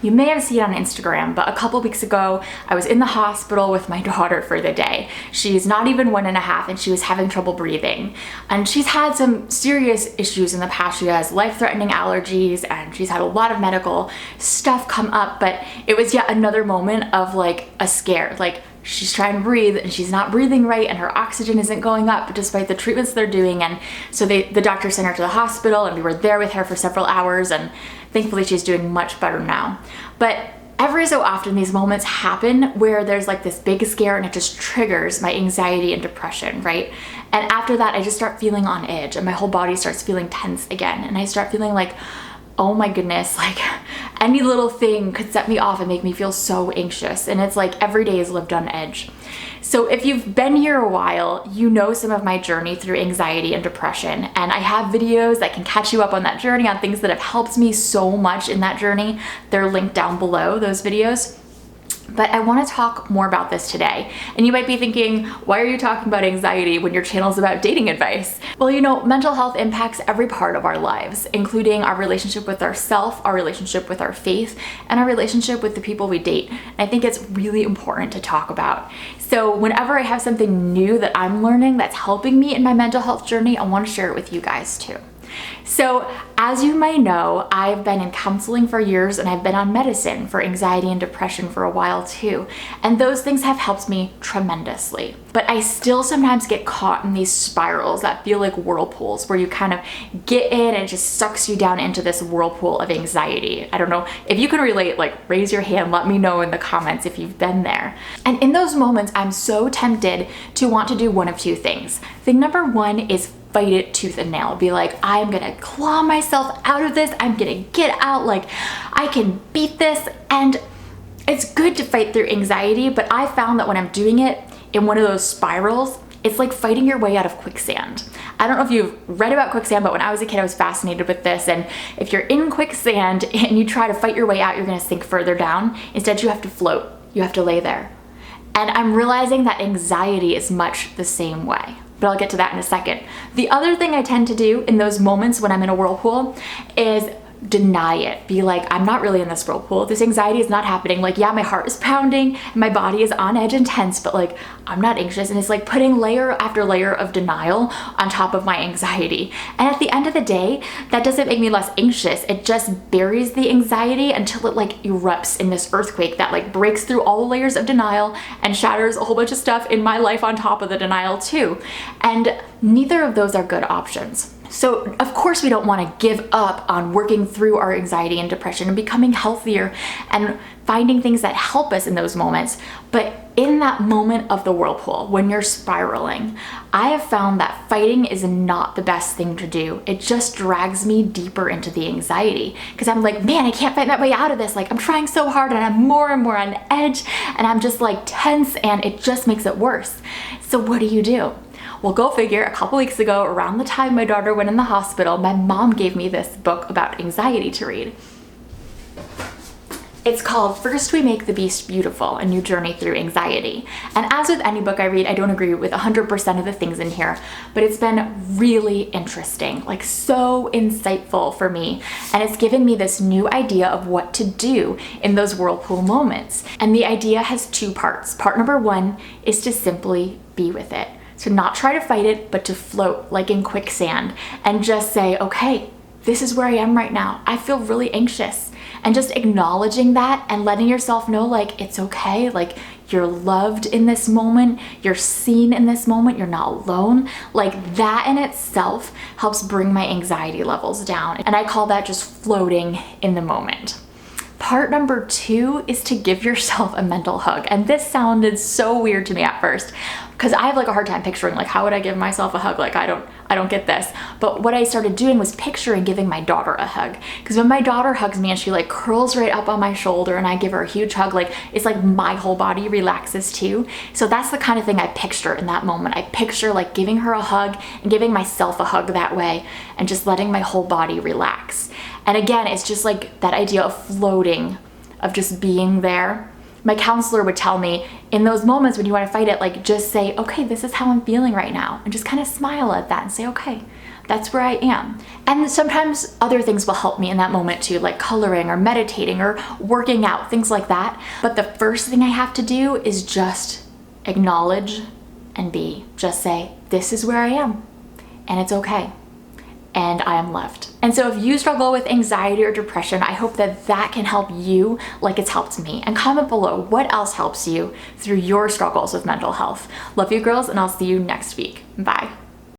You may have seen it on Instagram, but a couple weeks ago, I was in the hospital with my daughter for the day. She's not even 1.5 and she was having trouble breathing. And she's had some serious issues in the past. She has life-threatening allergies and she's had a lot of medical stuff come up, but it was yet another moment of like a scare. Like, she's trying to breathe and she's not breathing right and her oxygen isn't going up despite the treatments they're doing. And so the doctor sent her to the hospital and we were there with her for several hours, and thankfully she's doing much better now. But every so often these moments happen where there's like this big scare and it just triggers my anxiety and depression, right? And after that, I just start feeling on edge and my whole body starts feeling tense again. And I start feeling like, oh my goodness, like any little thing could set me off and make me feel so anxious. And it's like every day is lived on edge. So if you've been here a while, you know some of my journey through anxiety and depression. And I have videos that can catch you up on that journey, on things that have helped me so much in that journey. They're linked down below, those videos. But I want to talk more about this today. And you might be thinking, why are you talking about anxiety when your channel is about dating advice? Well, you know, mental health impacts every part of our lives, including our relationship with ourselves, our relationship with our faith, and our relationship with the people we date. And I think it's really important to talk about. So whenever I have something new that I'm learning that's helping me in my mental health journey, I want to share it with you guys too. So as you might know, I've been in counseling for years and I've been on medicine for anxiety and depression for a while too. And those things have helped me tremendously. But I still sometimes get caught in these spirals that feel like whirlpools where you kind of get in and it just sucks you down into this whirlpool of anxiety. I don't know if you can relate, like raise your hand, let me know in the comments if you've been there. And in those moments, I'm so tempted to want to do one of two things. Thing number one is fight it tooth and nail. Be like, I'm gonna claw myself out of this. I'm gonna get out. Like, I can beat this. And it's good to fight through anxiety, but I found that when I'm doing it in one of those spirals, it's like fighting your way out of quicksand. I don't know if you've read about quicksand, but when I was a kid, I was fascinated with this. And if you're in quicksand and you try to fight your way out, you're gonna sink further down. Instead, you have to float. You have to lay there. And I'm realizing that anxiety is much the same way. But I'll get to that in a second. The other thing I tend to do in those moments when I'm in a whirlpool is deny it. Be like, I'm not really in this whirlpool. This anxiety is not happening. Like, yeah, my heart is pounding, and my body is on edge and tense, but like, I'm not anxious. And it's like putting layer after layer of denial on top of my anxiety. And at the end of the day, that doesn't make me less anxious. It just buries the anxiety until it like erupts in this earthquake that like breaks through all the layers of denial and shatters a whole bunch of stuff in my life on top of the denial too. And neither of those are good options. So of course we don't want to give up on working through our anxiety and depression and becoming healthier and finding things that help us in those moments. But in that moment of the whirlpool, when you're spiraling, I have found that fighting is not the best thing to do. It just drags me deeper into the anxiety because I'm like, man, I can't fight my way out of this. Like, I'm trying so hard and I'm more and more on edge and I'm just like tense and it just makes it worse. So what do? Well, go figure, a couple weeks ago, around the time my daughter went in the hospital, my mom gave me this book about anxiety to read. It's called First We Make the Beast Beautiful, A New Journey Through Anxiety. And as with any book I read, I don't agree with 100% of the things in here, but it's been really interesting, like so insightful for me. And it's given me this new idea of what to do in those whirlpool moments. And the idea has two parts. Part number one is to simply be with it. To not try to fight it, but to float like in quicksand and just say, okay, this is where I am right now. I feel really anxious. And just acknowledging that and letting yourself know like, it's okay. Like, you're loved in this moment. You're seen in this moment. You're not alone. Like, that in itself helps bring my anxiety levels down. And I call that just floating in the moment. Part number two is to give yourself a mental hug. And this sounded so weird to me at first because I have like a hard time picturing like, how would I give myself a hug? Like, I don't get this. But what I started doing was picturing giving my daughter a hug. Because when my daughter hugs me and she like curls right up on my shoulder and I give her a huge hug, like it's like my whole body relaxes too. So that's the kind of thing I picture in that moment. I picture like giving her a hug and giving myself a hug that way and just letting my whole body relax. And again, it's just like that idea of floating, of just being there. My counselor would tell me in those moments when you want to fight it, like just say, okay, this is how I'm feeling right now. And just kind of smile at that and say, okay, That's where I am. And sometimes other things will help me in that moment too, like coloring or meditating or working out, things like that. But the first thing I have to do is just acknowledge and just say, this is where I am, and it's okay, and I am loved. And so if you struggle with anxiety or depression, I hope that that can help you like it's helped me. And comment below what else helps you through your struggles with mental health. Love you girls, and I'll see you next week. Bye.